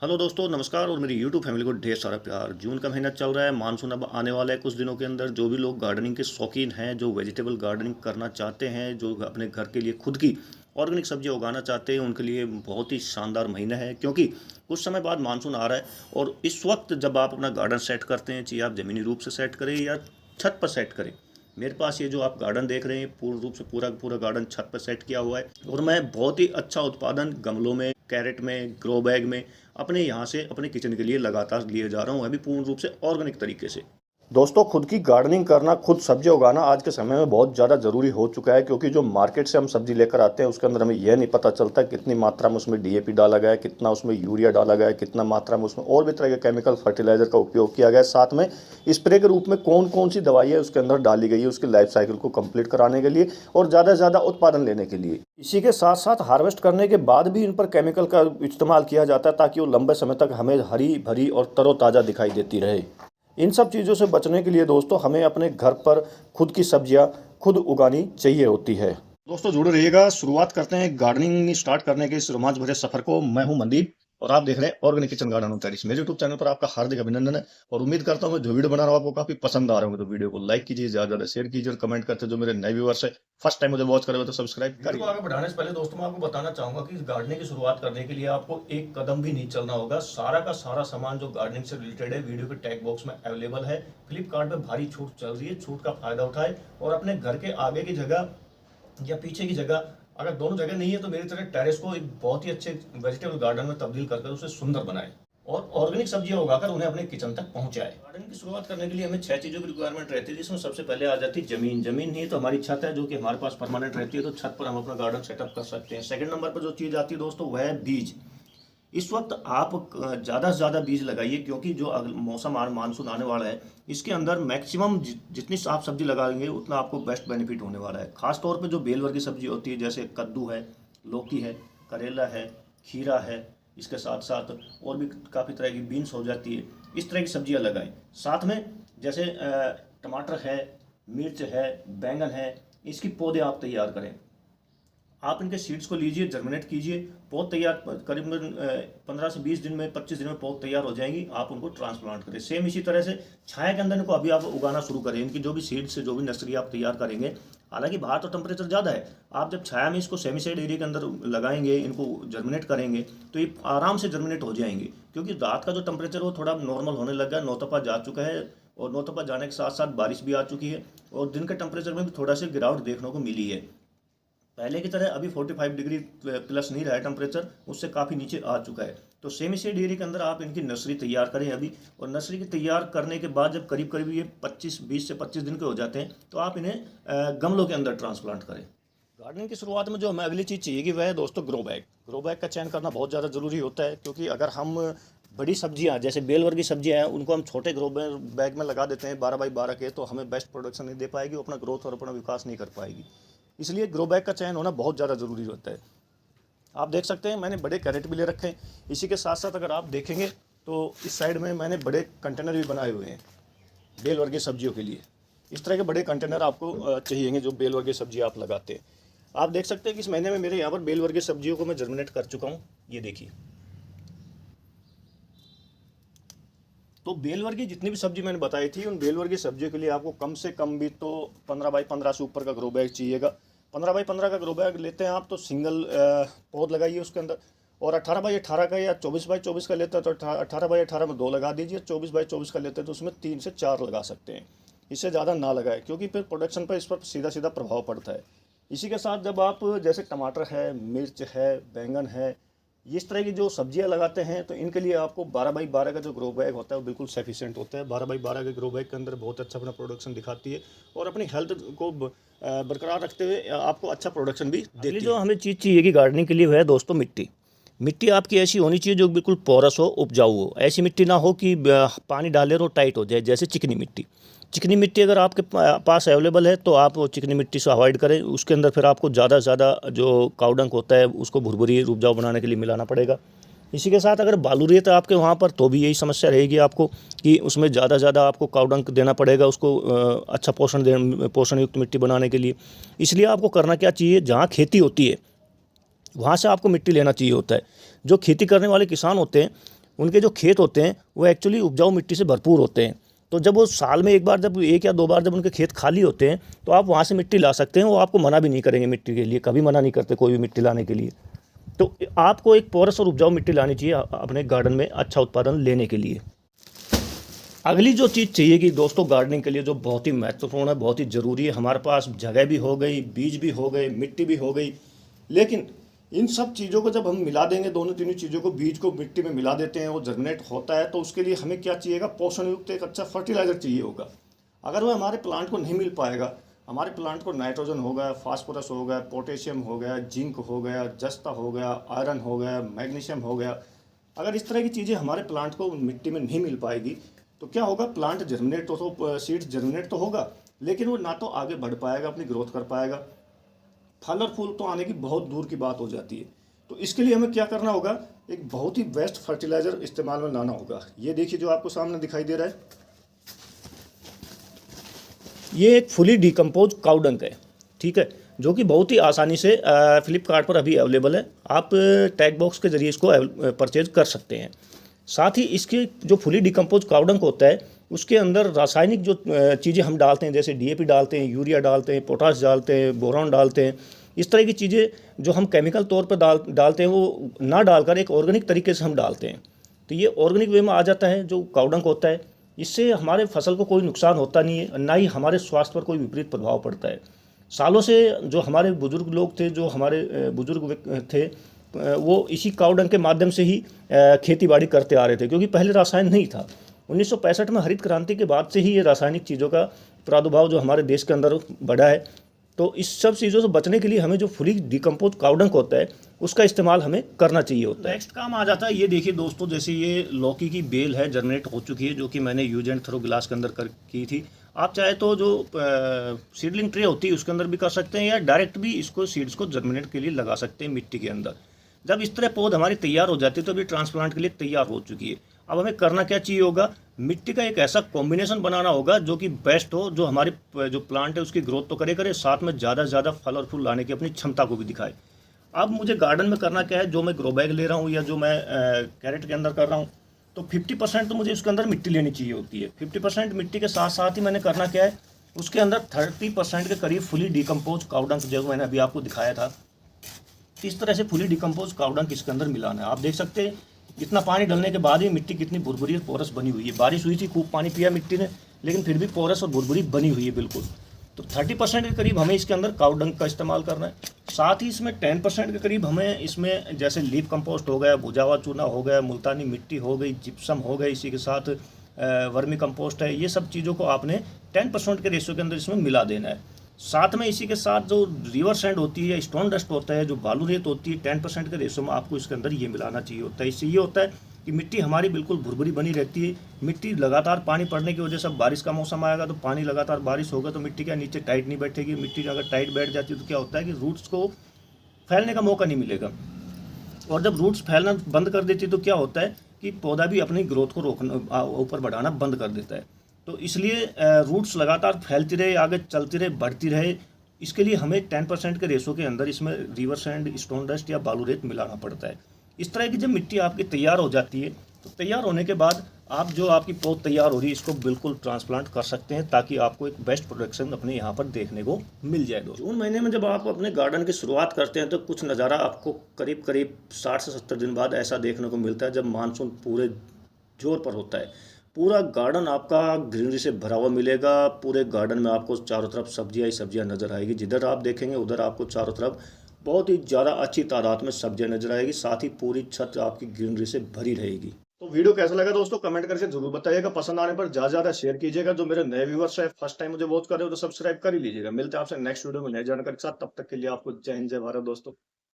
Hello दोस्तों, नमस्कार। और मेरी यूट्यूब फैमिली को ढेर सारा प्यार। जून का महीना चल रहा है, मानसून अब आने वाला है कुछ दिनों के अंदर। जो भी लोग गार्डनिंग के शौकीन हैं, जो वेजिटेबल गार्डनिंग करना चाहते हैं, जो अपने घर के लिए खुद की ऑर्गेनिक सब्जियां उगाना चाहते हैं, उनके लिए बहुत ही शानदार महीना है। क्योंकि कुछ समय बाद मानसून आ रहा है और इस वक्त जब आप अपना गार्डन सेट करते हैं, चाहे आप ज़मीनी रूप से सेट करें या छत पर सेट करें। मेरे पास ये जो आप गार्डन देख रहे हैं, पूर्ण रूप से पूरा पूरा गार्डन छत पर सेट किया हुआ है और मैं बहुत ही अच्छा उत्पादन गमलों में, कैरेट में, ग्रो बैग में अपने यहाँ से अपने किचन के लिए लगातार लिए जा रहा हूँ, अभी पूर्ण रूप से ऑर्गेनिक तरीके से। दोस्तों, खुद की गार्डनिंग करना, खुद सब्जी उगाना आज के समय में बहुत ज़्यादा ज़रूरी हो चुका है। क्योंकि जो मार्केट से हम सब्जी लेकर आते हैं उसके अंदर हमें यह नहीं पता चलता कितनी मात्रा में उसमें डीएपी डाला गया है, कितना उसमें यूरिया डाला गया है, कितना मात्रा में उसमें और भी तरह के केमिकल फर्टिलाइजर का उपयोग किया गया है। साथ में स्प्रे के रूप में कौन कौन सी दवाइयाँ उसके अंदर डाली गई है उसकी लाइफ साइकिल को कंप्लीट कराने के लिए और ज़्यादा से ज़्यादा उत्पादन लेने के लिए। इसी के साथ साथ हार्वेस्ट करने के बाद भी इन पर केमिकल का इस्तेमाल किया जाता है ताकि वो लंबे समय तक हमें हरी भरी और तरोताज़ा दिखाई देती रहे। इन सब चीज़ों से बचने के लिए दोस्तों हमें अपने घर पर खुद की सब्जियां खुद उगानी चाहिए होती है। दोस्तों, जुड़े रहिएगा। शुरुआत करते हैं गार्डनिंग स्टार्ट करने के इस रोमांच भरे सफर को। मैं हूं मनदीप और आप देख रहे हैं ऑर्गेनिक किचन गार्डन टेरेस। मेरे यूट्यूब चैनल पर आपका हार्दिक अभिनंदन है और उम्मीद करता हूं मैं जो वीडियो बना रहा हूं आपको काफी पसंद आ रहा होंगे। तो वीडियो को लाइक कीजिए, ज्यादा ज्यादा शेयर कीजिए और कमेंट करते। जो मेरे नए व्यूअर्स है, फर्स्ट टाइम मुझे वॉच करे तो सब्सक्राइब करिए। वीडियो को आगे बढ़ाने से पहले दोस्तों मैं आपको बताना चाहूंगा कि गार्डनिंग की शुरुआत करने के लिए आपको एक कदम भी नहीं चलना होगा। सारा का सारा सामान जो गार्डनिंग से रिलेटेड है वीडियो के टैग बॉक्स में अवेलेबल है। फ्लिपकार्ट पे भारी छूट चल रही है, छूट का फायदा उठाए और अपने घर के आगे की जगह या पीछे की जगह, अगर दोनों जगह नहीं है तो मेरी तरह टेरेस को एक बहुत ही अच्छे वेजिटेबल गार्डन में तब्दील कर उसे सुंदर बनाए और ऑर्गेनिक सब्जियां उगाकर उन्हें अपने किचन तक पहुंचाए। गार्डन की शुरुआत करने के लिए हमें 6 चीजों की रिक्वायरमेंट रहती है, जिसमें सबसे पहले आ जाती है जमीन। जमीन नहीं तो हमारी छत है, जो कि हमारे पास परमानेंट रहती है, तो छत पर हम अपना गार्डन सेटअप कर सकते हैं। सेकंड नंबर पर जो चीज आती है दोस्तों वह है बीज। इस वक्त आप ज़्यादा से ज़्यादा बीज लगाइए, क्योंकि जो मौसम मानसून आने वाला है इसके अंदर मैक्सिमम जितनी आप सब्जी लगाएंगे उतना आपको बेस्ट बेनिफिट होने वाला है। खास तौर पे जो बेल वर्गीय सब्जी होती है, जैसे कद्दू है, लौकी है, करेला है, खीरा है, इसके साथ साथ और भी काफ़ी तरह की बीन्स हो जाती है, इस तरह की सब्जियां लगाएं। साथ में जैसे टमाटर है, मिर्च है, बैंगन है, इसकी पौधे आप तैयार करें। आप इनके सीड्स को लीजिए, जर्मिनेट कीजिए, पौध तैयार करीबन 15 से 20 दिन में, 25 दिन में पौध तैयार हो जाएंगी। आप उनको ट्रांसप्लांट करें। सेम इसी तरह से छाया के अंदर इनको अभी आप उगाना शुरू करें। इनकी जो भी सीड्स से जो भी नर्सरी आप तैयार करेंगे, हालांकि बाहर तो टेम्परेचर ज़्यादा है, आप जब छाया में इसको सेमी साइड एरिया के अंदर लगाएंगे, इनको जर्मिनेट करेंगे तो ये आराम से जर्मिनेट हो जाएंगे। क्योंकि रात का जो टेम्परेचर वो थोड़ा नॉर्मल होने लग गया, नौतपा जा चुका है और नौतपा जाने के साथ साथ बारिश भी आ चुकी है और दिन के टेम्परेचर में भी थोड़ा सी गिरावट देखने को मिली है। पहले की तरह अभी 45 डिग्री प्लस नहीं रहा है टेम्परेचर, उससे काफ़ी नीचे आ चुका है। तो सेमी सेड एरिया के अंदर आप इनकी नर्सरी तैयार करें अभी, और नर्सरी की तैयार करने के बाद जब करीब करीब ये 20 से 25 दिन के हो जाते हैं तो आप इन्हें गमलों के अंदर ट्रांसप्लांट करें। गार्डनिंग की शुरुआत में जो हमें अगली चीज़ चाहिए कि वह है दोस्तों ग्रो बैग। ग्रो बैग का चयन करना बहुत ज़्यादा ज़रूरी होता है, क्योंकि अगर हम बड़ी सब्जियां जैसे बेल वर्गीय सब्जियां हैं उनको हम छोटे ग्रो बैग में लगा देते हैं 12 बाई 12 के, तो हमें बेस्ट प्रोडक्शन नहीं दे पाएगी, वो अपना ग्रोथ और अपना विकास नहीं कर पाएगी। इसलिए ग्रो बैग का चयन होना बहुत ज़्यादा ज़रूरी होता है। आप देख सकते हैं मैंने बड़े कैरेट भी ले रखे हैं। इसी के साथ साथ अगर आप देखेंगे तो इस साइड में मैंने बड़े कंटेनर भी बनाए हुए हैं बेल वर्गीय सब्जियों के लिए। इस तरह के बड़े कंटेनर आपको चाहिए जो बेल वर्गीय सब्जी आप लगाते हैं। आप देख सकते हैं कि इस महीने में मेरे यहाँ पर बेल वर्गीय सब्जियों को मैं जर्मिनेट कर चुका हूँ, ये देखिए। तो बेल वर्गीय जितनी भी सब्जी मैंने बताई थी, उन बेल वर्गीय सब्जियों के लिए आपको कम से कम भी तो 15 बाई 15 से ऊपर का ग्रो बैग चाहिएगा। 15 बाई 15 का ग्रो बैग लेते हैं आप तो सिंगल पौध लगाइए उसके अंदर, और 18 बाई 18 का या 24 बाई 24 का लेते हैं तो 18 बाई 18 में 2 लगा दीजिए। 24 बाई 24 का लेते हैं तो उसमें 3 से 4 लगा सकते हैं, इससे ज़्यादा ना लगाए, क्योंकि फिर प्रोडक्शन पर इस पर सीधा सीधा प्रभाव पड़ता है। इसी के साथ जब आप जैसे टमाटर है, मिर्च है, बैंगन है, इस तरह की जो सब्जियां लगाते हैं तो इनके लिए आपको 12 बाई 12 का जो ग्रो बैग होता है वो बिल्कुल सफिशिएंट होता है। 12 बाई 12 के ग्रो बैग के अंदर बहुत अच्छा अपना प्रोडक्शन दिखाती है और अपनी हेल्थ को बरकरार रखते हुए आपको अच्छा प्रोडक्शन भी देती है। जो हमें चीज़ चाहिए कि गार्डनिंग के लिए वो है दोस्तों मिट्टी। मिट्टी आपकी ऐसी होनी चाहिए जो बिल्कुल पोरस हो, उपजाऊ हो। ऐसी मिट्टी ना हो कि पानी डाले और टाइट हो जाए, जैसे चिकनी मिट्टी। चिकनी मिट्टी अगर आपके पास अवेलेबल है तो आप वो चिकनी मिट्टी से अवॉइड करें। उसके अंदर फिर आपको ज़्यादा से ज़्यादा जो कावडंक होता है उसको भुरभुरी उपजाऊ बनाने के लिए मिलाना पड़ेगा। इसी के साथ अगर बालू रेत है आपके वहाँ पर तो भी यही समस्या रहेगी आपको कि उसमें ज़्यादा से ज़्यादा आपको कावडंक देना पड़ेगा उसको अच्छा पोषण युक्त मिट्टी बनाने के लिए। इसलिए आपको करना क्या चाहिए, जहाँ खेती होती है वहाँ से आपको मिट्टी लेना चाहिए होता है। जो खेती करने वाले किसान होते हैं उनके जो खेत होते हैं वो एक्चुअली उपजाऊ मिट्टी से भरपूर होते हैं। तो जब वो साल में एक बार, जब एक या दो बार जब उनके खेत खाली होते हैं तो आप वहाँ से मिट्टी ला सकते हैं। वो आपको मना भी नहीं करेंगे मिट्टी के लिए, कभी मना नहीं करते कोई भी मिट्टी लाने के लिए। तो आपको एक पोरस और उपजाऊ मिट्टी लानी चाहिए अपने गार्डन में अच्छा उत्पादन लेने के लिए। अगली जो चीज़ चाहिए कि दोस्तों गार्डनिंग के लिए जो बहुत ही महत्वपूर्ण है, बहुत ही ज़रूरी है, हमारे पास जगह भी हो गई, बीज भी हो गए, मिट्टी भी हो गई, लेकिन इन सब चीज़ों को जब हम मिला देंगे, दोनों तीनों चीज़ों को, बीज को मिट्टी में मिला देते हैं, वो जर्मिनेट होता है, तो उसके लिए हमें क्या चाहिएगा, पोषण युक्त एक अच्छा फर्टिलाइज़र चाहिए होगा। अगर वह हमारे प्लांट को नहीं मिल पाएगा, हमारे प्लांट को नाइट्रोजन हो गया, फास्फोरस हो गया, पोटेशियम हो गया, जिंक हो गया, जस्ता हो गया, आयरन हो गया, मैग्नीशियम हो गया, अगर इस तरह की चीज़ें हमारे प्लांट को मिट्टी में नहीं मिल पाएगी तो क्या होगा, प्लांट जर्मिनेट तो सीड्स जर्मिनेट तो होगा, लेकिन वो ना तो आगे बढ़ पाएगा, अपनी ग्रोथ कर पाएगा, फल और फूल तो आने की बहुत दूर की बात हो जाती है। तो इसके लिए हमें क्या करना होगा, एक बहुत ही बेस्ट फर्टिलाइज़र इस्तेमाल में लाना होगा। ये देखिए जो आपको सामने दिखाई दे रहा है, ये एक फुली डिकम्पोज काउडंग है, ठीक है, जो कि बहुत ही आसानी से फ्लिपकार्ट पर अभी अवेलेबल है। आप टैग बॉक्स के ज़रिए इसको परचेज कर सकते हैं। साथ ही इसके जो फुली डिकम्पोज काउडंग होता है उसके अंदर रासायनिक जो चीज़ें हम डालते हैं, जैसे डीएपी डालते हैं, यूरिया डालते हैं, पोटाश डालते हैं, बोरॉन डालते हैं, इस तरह की चीज़ें जो हम केमिकल तौर पर डालते हैं वो ना डालकर एक ऑर्गेनिक तरीके से हम डालते हैं। तो ये ऑर्गेनिक वे में आ जाता है जो काउडंग होता है। इससे हमारे फसल को कोई नुकसान होता नहीं है, ना ही हमारे स्वास्थ्य पर कोई विपरीत प्रभाव पड़ता है। सालों से जो हमारे बुजुर्ग लोग थे, जो हमारे बुजुर्ग थे, वो इसी काउडंग के माध्यम से ही खेती बाड़ी करते आ रहे थे, क्योंकि पहले रासायन नहीं था। 1965 में हरित क्रांति के बाद से ही ये रासायनिक चीज़ों का प्रादुर्भाव जो हमारे देश के अंदर बढ़ा है। तो इस सब चीज़ों से बचने के लिए हमें जो फुली डिकम्पोज काउडंग होता है उसका इस्तेमाल हमें करना चाहिए होता है। नेक्स्ट काम आ जाता है, ये देखिए दोस्तों, जैसे ये लौकी की बेल है, जर्मिनेट हो चुकी है, जो कि मैंने यूज एंड थ्रो गिलास के अंदर की थी। आप चाहे तो जो सीडलिंग ट्रे होती है उसके अंदर भी कर सकते हैं, या डायरेक्ट भी इसको सीड्स को जर्मिनेट के लिए लगा सकते हैं मिट्टी के अंदर। जब इस तरह पौध हमारी तैयार हो जाती है तो अभी ट्रांसप्लांट के लिए तैयार हो चुकी है। अब हमें करना क्या चाहिए होगा, मिट्टी का एक ऐसा कॉम्बिनेशन बनाना होगा जो कि बेस्ट हो, जो हमारे जो प्लांट है उसकी ग्रोथ तो करे, साथ में ज़्यादा से ज़्यादा फल और फूल लाने की अपनी क्षमता को भी दिखाए। अब मुझे गार्डन में करना क्या है, जो मैं ग्रो बैग ले रहा हूँ या जो मैं कैरेट के अंदर कर रहा हूँ, तो 50% तो मुझे उसके अंदर मिट्टी लेनी चाहिए होती है। 50% मिट्टी के साथ साथ ही मैंने करना क्या है, उसके अंदर 30% के करीब फुली डिकम्पोज काउडंग, जो मैंने अभी आपको दिखाया था, इस तरह से फुली डिकम्पोज काउडंग इसके अंदर मिलाना है। आप देख सकते हैं इतना पानी डालने के बाद ही मिट्टी कितनी भुरभुरी और पोरस बनी हुई है। बारिश हुई थी, खूब पानी पिया मिट्टी ने, लेकिन फिर भी पोरस और भुरभुरी बनी हुई है बिल्कुल। तो 30% के करीब हमें इसके अंदर काउडंग का इस्तेमाल करना है। साथ ही इसमें 10% के करीब हमें इसमें जैसे लीफ कंपोस्ट हो गया, भुजा हुआ चूना हो गया, मुल्तानी मिट्टी हो गई, जिप्सम हो गई, इसी के साथ वर्मी कंपोस्ट है, ये सब चीज़ों को आपने 10% के रेशो के अंदर इसमें मिला देना है। साथ में इसी के साथ जो रिवर सैंड होती है, स्टोन डस्ट होता है, जो बालू रेत होती है, 10% के रेशो में आपको इसके अंदर ये मिलाना चाहिए होता है। इससे ये होता है कि मिट्टी हमारी बिल्कुल भुरभुरी बनी रहती है। मिट्टी लगातार पानी पड़ने की वजह से, बारिश का मौसम आएगा तो पानी लगातार बारिश होगा तो मिट्टी क्या नीचे टाइट नहीं बैठेगी। मिट्टी अगर टाइट बैठ जाती है तो क्या होता है कि रूट्स को फैलने का मौका नहीं मिलेगा, और जब रूट्स फैलना बंद कर देती है तो क्या होता है कि पौधा भी अपनी ग्रोथ को रोकना, ऊपर बढ़ाना बंद कर देता है। तो इसलिए रूट्स लगातार फैलती रहे, आगे चलती रहे, बढ़ती रहे, इसके लिए हमें 10% के रेशो के अंदर इसमें रिवर सैंड, स्टोन डस्ट या बालू रेत मिलाना पड़ता है। इस तरह की जब मिट्टी आपकी तैयार हो जाती है तो तैयार होने के बाद आप जो आपकी पौध तैयार हो रही है इसको बिल्कुल ट्रांसप्लांट कर सकते हैं, ताकि आपको एक बेस्ट प्रोडक्शन अपने यहाँ पर देखने को मिल जाए। दोस्तों, जून महीने में जब आप अपने गार्डन की शुरुआत करते हैं तो कुछ नज़ारा आपको करीब करीब 60 से 70 दिन बाद ऐसा देखने को मिलता है, जब मानसून पूरे जोर पर होता है। पूरा गार्डन आपका ग्रीनरी से भरा हुआ मिलेगा। पूरे गार्डन में आपको चारों तरफ सब्जियां ही सब्जियां नज़र आएगी। जिधर आप देखेंगे उधर आपको चारों तरफ बहुत ही ज़्यादा अच्छी तादाद में सब्जियां नजर आएगी। साथ ही पूरी छत आपकी ग्रीनरी से भरी रहेगी। तो वीडियो कैसा लगा दोस्तों, कमेंट करके जरूर बताइएगा। पसंद आने पर ज़्यादा शेयर कीजिएगा। जो मेरे नए व्यूअर्स है, फर्स्ट टाइम मुझे वॉच कर रहे हो तो सब्सक्राइब कर ही लीजिएगा। मिलते हैं आपसे नेक्स्ट वीडियो में नई जानकारी के साथ। तब तक के लिए आपको जय हिंद, जय भारत दोस्तों।